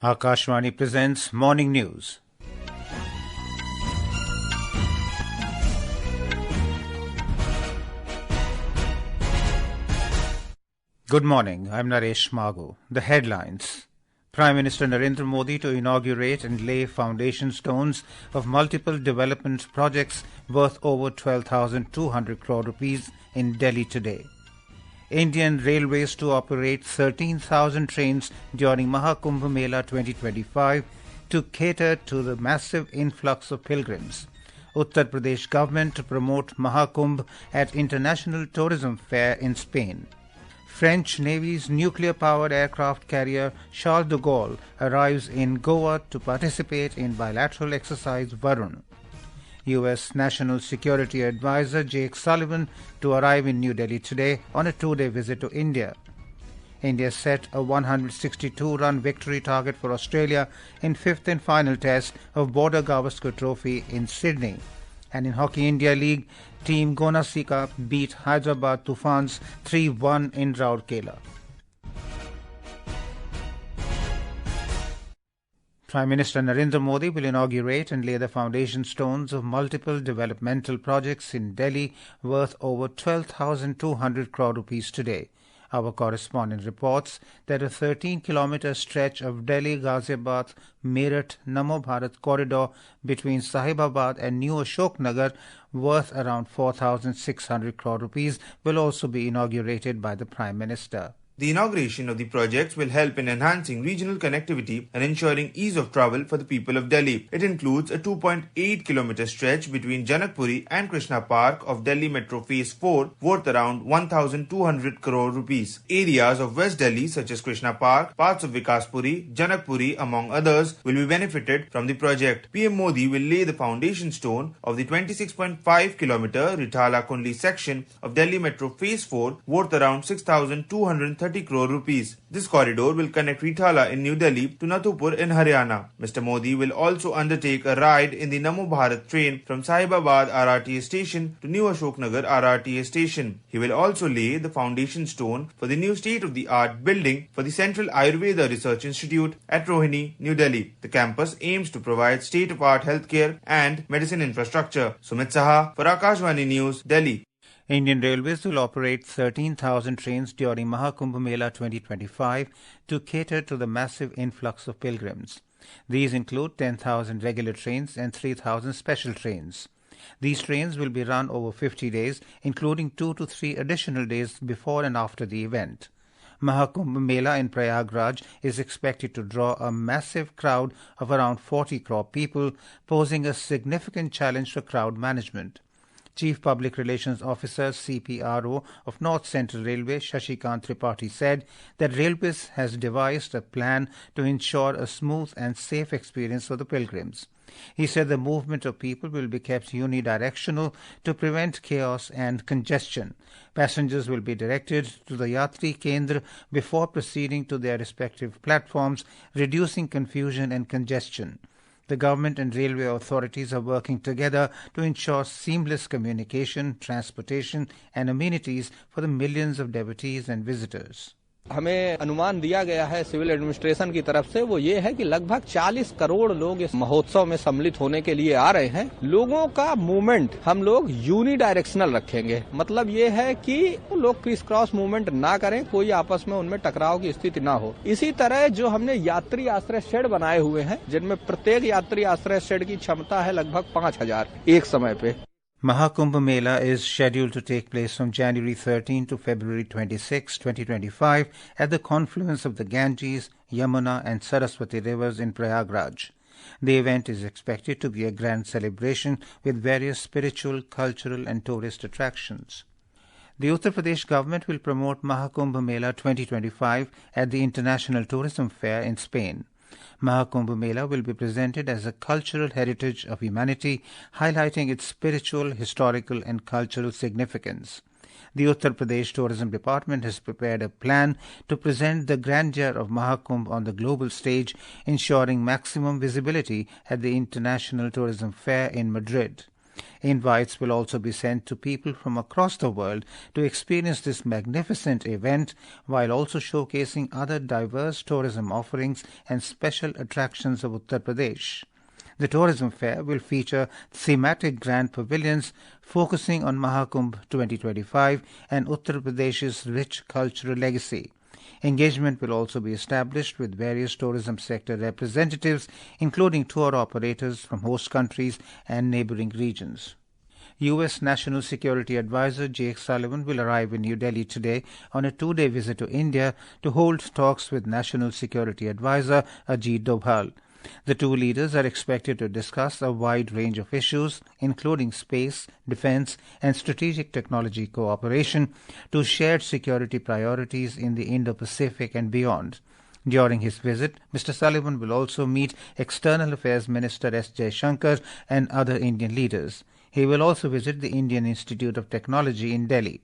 Akashvani presents Morning News. Good morning, I'm Naresh Magu. The headlines. Prime Minister Narendra Modi to inaugurate and lay foundation stones of multiple development projects worth over 12,200 crore rupees in Delhi today. Indian Railways to operate 13,000 trains during Maha Kumbh Mela 2025 to cater to the massive influx of pilgrims. Uttar Pradesh government to promote Maha Kumbh at International Tourism Fair in Spain. French Navy's nuclear-powered aircraft carrier Charles de Gaulle arrives in Goa to participate in bilateral exercise Varuna. U.S. National Security Advisor Jake Sullivan to arrive in New Delhi today on a two-day visit to India. India set a 162-run victory target for Australia in fifth and final test of Border-Gavaskar Trophy in Sydney. And in Hockey India League, team Gonasika beat Hyderabad Toofans 3-1 in Rourekala. Prime Minister Narendra Modi will inaugurate and lay the foundation stones of multiple developmental projects in Delhi worth over 12,200 crore rupees today. Our correspondent reports that a 13-kilometre stretch of Delhi-Ghaziabad-Meerut Namo Bharat corridor between Sahibabad and New Ashoknagar worth around 4,600 crore rupees will also be inaugurated by the Prime Minister. The inauguration of the projects will help in enhancing regional connectivity and ensuring ease of travel for the people of Delhi. It includes a 2.8-kilometre stretch between Janakpuri and Krishna Park of Delhi Metro Phase 4 worth around 1,200 crore rupees. Areas of West Delhi such as Krishna Park, parts of Vikaspuri, Janakpuri among others will be benefited from the project. PM Modi will lay the foundation stone of the 26.5-kilometre Rourekala section of Delhi Metro Phase 4 worth around 6,230 crore rupees. This corridor will connect Rourekala in New Delhi to Nathupur in Haryana. Mr. Modi will also undertake a ride in the Namo Bharat train from Sahibabad RRTA station to New Ashoknagar RRTA station. He will also lay the foundation stone for the new state-of-the-art building for the Central Ayurveda Research Institute at Rohini, New Delhi. The campus aims to provide state-of-the-art healthcare and medicine infrastructure. Sumit Saha for Akashvani News, Delhi. Indian Railways will operate 13,000 trains during Maha Kumbh Mela 2025 to cater to the massive influx of pilgrims. These include 10,000 regular trains and 3,000 special trains. These trains will be run over 50 days, including 2 to 3 additional days before and after the event. Maha Kumbh Mela in Prayagraj is expected to draw a massive crowd of around 40 crore people, posing a significant challenge for crowd management. Chief Public Relations Officer CPRO of North Central Railway Shashikant Tripathi said that Railways has devised a plan to ensure a smooth and safe experience for the pilgrims. He said the movement of people will be kept unidirectional to prevent chaos and congestion. Passengers will be directed to the Yatri Kendra before proceeding to their respective platforms, reducing confusion and congestion. The government and railway authorities are working together to ensure seamless communication, transportation and amenities for the millions of devotees and visitors. हमें अनुमान दिया गया है civil administration की तरफ से वो ये है कि लगभग 40 करोड़ लोग इस महोत्सव में सम्मिलित होने के लिए आ रहे हैं। लोगों का मूवमेंट हम लोग यूनी डायरेक्शनल रखेंगे। मतलब ये है कि लोग क्रिस क्रॉस मूवमेंट ना करें, कोई आपस में उनमें टकराव की स्थिति ना हो। इसी तरह जो हमने यात्री आश्रय शेड बनाए हुए हैं, जिनमें प्रत्येक यात्री आश्रय शेड की क्षमता है लगभग 5,000 एक समय पे। Maha Kumbh Mela is scheduled to take place from January 13 to February 26, 2025 at the confluence of the Ganges, Yamuna and Saraswati rivers in Prayagraj. The event is expected to be a grand celebration with various spiritual, cultural and tourist attractions. The Uttar Pradesh government will promote Maha Kumbh Mela 2025 at the International Tourism Fair in Spain. Maha Kumbh Mela will be presented as a cultural heritage of humanity, highlighting its spiritual, historical and cultural significance. The Uttar Pradesh Tourism Department has prepared a plan to present the grandeur of Maha Kumbh on the global stage, ensuring maximum visibility at the International Tourism Fair in Madrid. Invites will also be sent to people from across the world to experience this magnificent event while also showcasing other diverse tourism offerings and special attractions of Uttar Pradesh. The tourism fair will feature thematic grand pavilions focusing on Maha Kumbh 2025 and Uttar Pradesh's rich cultural legacy. Engagement will also be established with various tourism sector representatives, including tour operators from host countries and neighboring regions. U.S. National Security Advisor Jake Sullivan will arrive in New Delhi today on a two-day visit to India to hold talks with National Security Advisor Ajit Doval. The two leaders are expected to discuss a wide range of issues, including space, defense, and strategic technology cooperation to shared security priorities in the Indo-Pacific and beyond. During his visit, Mr. Sullivan will also meet External Affairs Minister S. Jaishankar and other Indian leaders. He will also visit the Indian Institute of Technology in Delhi.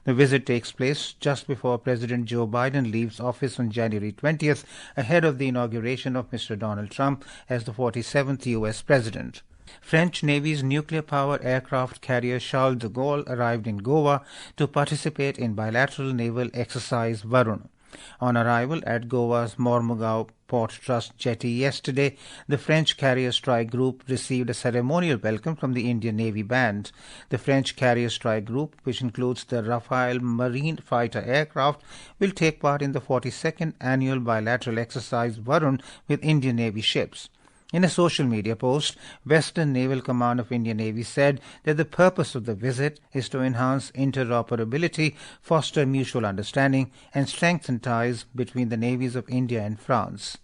The visit takes place just before President Joe Biden leaves office on January 20th, ahead of the inauguration of Mr. Donald Trump as the 47th U.S. President. French Navy's nuclear-powered aircraft carrier Charles de Gaulle arrived in Goa to participate in bilateral naval exercise Varuna. On arrival at Goa's Mormugao Port Trust jetty yesterday, the French Carrier Strike Group received a ceremonial welcome from the Indian Navy Band. The French Carrier Strike Group, which includes the Rafale marine fighter aircraft, will take part in the 42nd annual bilateral exercise Varun with Indian Navy ships. In a social media post, Western Naval Command of Indian Navy said that the purpose of the visit is to enhance interoperability, foster mutual understanding, and strengthen ties between the navies of India and France.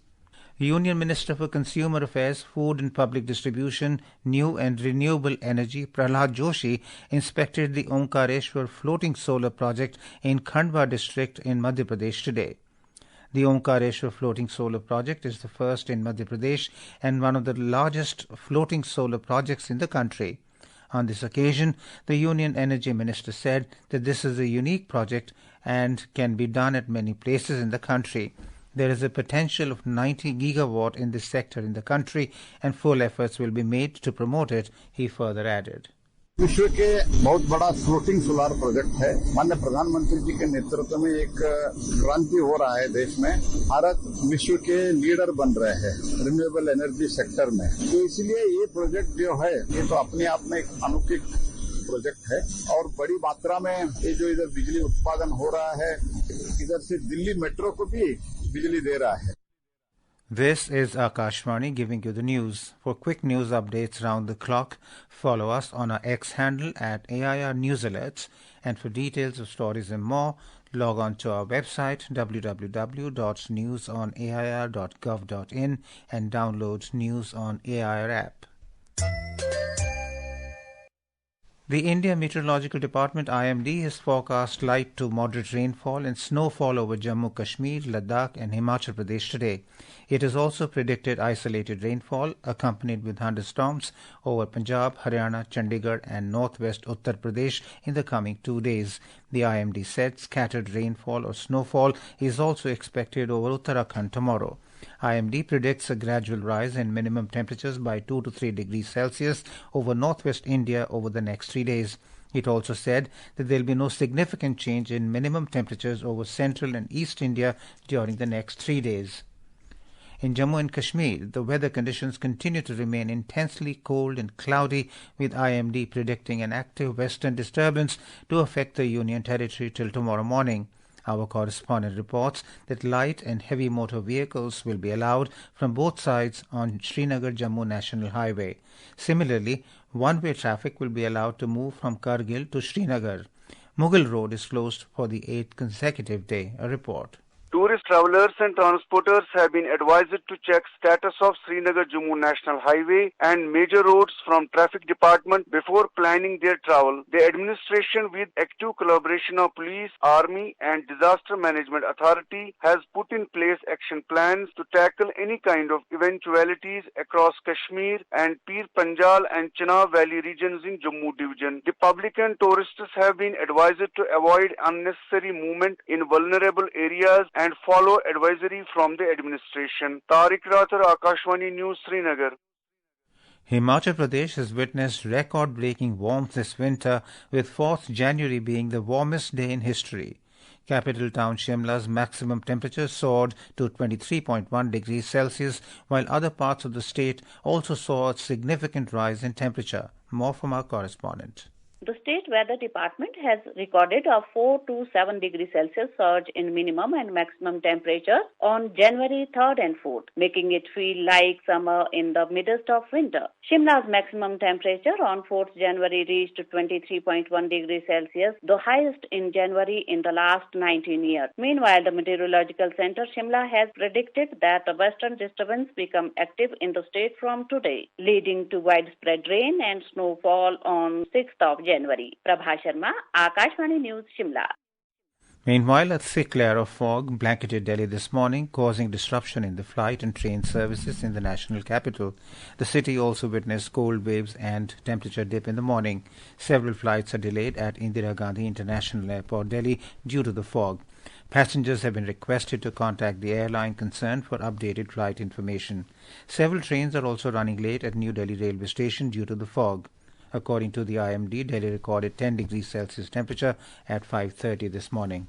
Union Minister for Consumer Affairs, Food and Public Distribution, New and Renewable Energy, Prahlad Joshi, inspected the Omkareshwar floating solar project in Khandwa district in Madhya Pradesh today. The Omkareshwar floating solar project is the first in Madhya Pradesh and one of the largest floating solar projects in the country. On this occasion, the Union Energy Minister said that this is a unique project and can be done at many places in the country. There is a potential of 90 gigawatt in this sector in the country and full efforts will be made to promote it, he further added. विश्व के बहुत बड़ा floating solar project है। माननीय प्रधानमंत्री जी के नेतृत्व में एक क्रांति हो रहा है देश में। भारत विश्व के लीडर बन रहे हैं रिन्यूएबल एनर्जी सेक्टर में। तो इसलिए ये प्रोजेक्ट जो है ये तो अपने आप में एक अनोखी प्रोजेक्ट है और बड़ी मात्रा में ये जो इधर बिजली उत्पादन हो रहा है इधर से दिल्ली मेट्रो को भी बिजली दे रहा है। This is Akashvani giving you the news. For quick news updates round the clock, follow us on our X handle at AIR News Alerts. And for details of stories and more, log on to our website www.newsonair.gov.in and download News on AIR app. The India Meteorological Department IMD has forecast light to moderate rainfall and snowfall over Jammu Kashmir, Ladakh and Himachal Pradesh today. It has also predicted isolated rainfall accompanied with thunderstorms over Punjab, Haryana, Chandigarh and northwest Uttar Pradesh in the coming 2 days. The IMD said scattered rainfall or snowfall is also expected over Uttarakhand tomorrow. IMD predicts a gradual rise in minimum temperatures by 2 to 3 degrees Celsius over northwest India over the next 3 days. It also said that there will be no significant change in minimum temperatures over central and east India during the next 3 days. In Jammu and Kashmir, the weather conditions continue to remain intensely cold and cloudy, with IMD predicting an active western disturbance to affect the Union Territory till tomorrow morning. Our correspondent reports that light and heavy motor vehicles will be allowed from both sides on Srinagar-Jammu National Highway. Similarly, one-way traffic will be allowed to move from Kargil to Srinagar. Mughal Road is closed for the 8th consecutive day. A report. Tourist travelers and transporters have been advised to check status of Srinagar-Jammu National Highway and major roads from Traffic Department before planning their travel. The administration, with active collaboration of Police, Army and Disaster Management Authority, has put in place action plans to tackle any kind of eventualities across Kashmir and Pir Panjal and Chenab Valley regions in Jammu Division. The public and tourists have been advised to avoid unnecessary movement in vulnerable areas and follow advisory from the administration. Tariq Rathar, Akashvani News, Srinagar. Himachal Pradesh has witnessed record-breaking warmth this winter, with 4th January being the warmest day in history. Capital town Shimla's maximum temperature soared to 23.1 degrees Celsius, while other parts of the state also saw a significant rise in temperature. More from our correspondent. The State Weather Department has recorded a 4 to 7 degrees Celsius surge in minimum and maximum temperatures on January 3rd and 4th, making it feel like summer in the midst of winter. Shimla's maximum temperature on 4th January reached 23.1 degrees Celsius, the highest in January in the last 19 years. Meanwhile, the Meteorological Center Shimla has predicted that the western disturbance become active in the state from today, leading to widespread rain and snowfall on 6th of January. Prabha Sharma, Akashvani News, Shimla. Meanwhile, a thick layer of fog blanketed Delhi this morning, causing disruption in the flight and train services in the national capital. The city also witnessed cold waves and temperature dip in the morning. Several flights are delayed at Indira Gandhi International Airport, Delhi, due to the fog. Passengers have been requested to contact the airline concerned for updated flight information. Several trains are also running late at New Delhi railway station due to the fog. According to the IMD, Delhi recorded 10 degrees Celsius temperature at 5:30 this morning.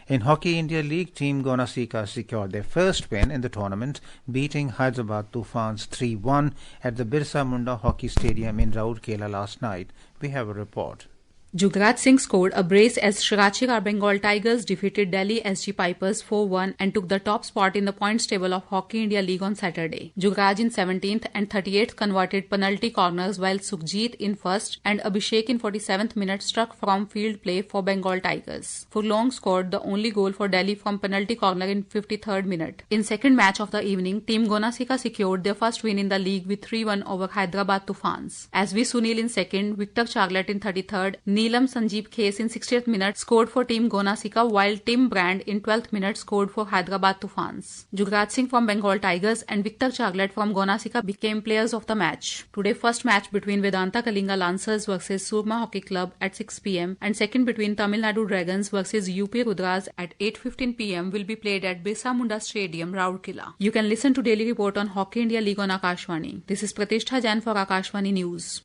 In Hockey India League, team Gonasika secured their first win in the tournament, beating Hyderabad Toofans 3-1 at the Birsa Munda Hockey Stadium in Rourekala last night. We have a report. Jugraj Singh scored a brace as Shirachikar Bengal Tigers defeated Delhi SG Pipers 4-1 and took the top spot in the points table of Hockey India League on Saturday. Jugraj in 17th and 38th converted penalty corners, while Sukhjeet in 1st and Abhishek in 47th minute struck from field play for Bengal Tigers. Furlong scored the only goal for Delhi from penalty corner in 53rd minute. In second match of the evening, team Gonasika secured their first win in the league with 3-1 over Hyderabad Toofans. As V Sunil in 2nd, Victor Charlotte in 33rd, Neelam Sanjeev Khase in 60th minute scored for team Gonasika, while Tim Brand in 12th minute scored for Hyderabad Toofans. Jugraj Singh from Bengal Tigers and Victor Charlotte from Gonasika became players of the match. Today, first match between Vedanta Kalinga Lancers versus Surma Hockey Club at 6 p.m. and second between Tamil Nadu Dragons versus UP Rudras at 8:15 p.m. will be played at Birsa Munda Stadium, Rourekala. You can listen to Daily Report on Hockey India League on Akashvani. This is Pratishtha Jain for Akashvani News.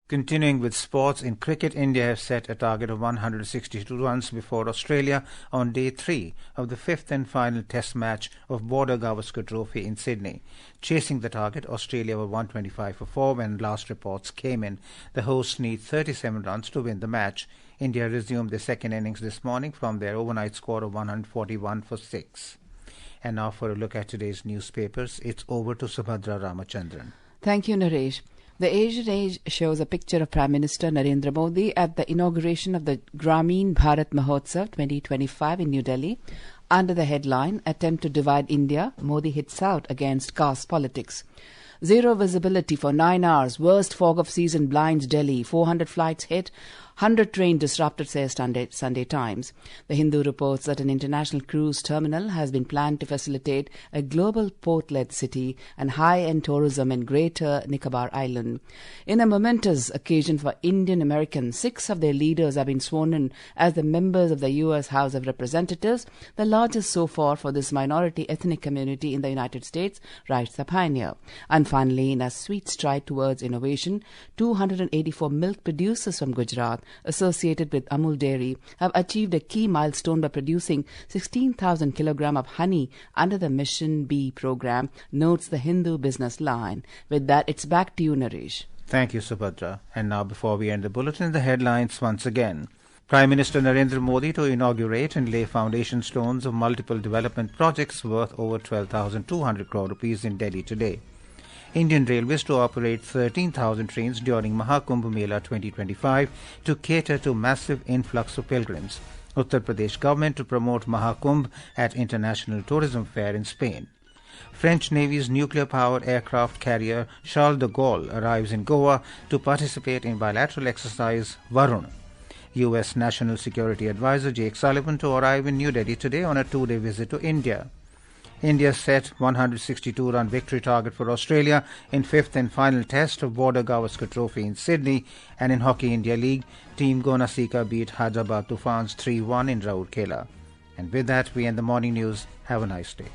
Continuing with sports, in cricket, India have set a target of 162 runs before Australia on day 3 of the 5th and final test match of Border-Gavaskar Trophy in Sydney. Chasing the target, Australia were 125 for 4 when last reports came in. The hosts need 37 runs to win the match. India resumed their second innings this morning from their overnight score of 141 for 6. And now for a look at today's newspapers, it's over to Subhadra Ramachandran. Thank you, Naresh. The Asian Age shows a picture of Prime Minister Narendra Modi at the inauguration of the Grameen Bharat Mahotsav 2025 in New Delhi. Under the headline, Attempt to Divide India, Modi hits out against caste politics. Zero visibility for 9 hours, worst fog of season blinds Delhi, 400 flights hit, 100 train disrupted, says Sunday Times. The Hindu reports that an international cruise terminal has been planned to facilitate a global port-led city and high-end tourism in Greater Nicobar Island. In a momentous occasion for Indian Americans, 6 of their leaders have been sworn in as the members of the U.S. House of Representatives, the largest so far for this minority ethnic community in the United States, writes the Pioneer. And finally, in a sweet stride towards innovation, 284 milk producers from Gujarat associated with Amul Dairy have achieved a key milestone by producing 16,000 kilograms of honey under the Mission Bee program, notes the Hindu Business Line. With that, it's back to you, Naresh. Thank you, Subhadra. And now, before we end the bulletin, the headlines once again. Prime Minister Narendra Modi to inaugurate and lay foundation stones of multiple development projects worth over 12,200 crore rupees in Delhi today. Indian Railways to operate 13,000 trains during Maha Kumbh Mela 2025 to cater to massive influx of pilgrims. Uttar Pradesh government to promote Maha Kumbh at International Tourism Fair in Spain. French Navy's nuclear-powered aircraft carrier Charles de Gaulle arrives in Goa to participate in bilateral exercise Varuna. U.S. National Security Advisor Jake Sullivan to arrive in New Delhi today on a 2-day visit to India. India set 162-run victory target for Australia in 5th and final test of Border-Gavaskar Trophy in Sydney, and in Hockey India League, team Gonasika beat Hyderabad Toofans 3-1 in Rourekala. And with that, we end the morning news. Have a nice day.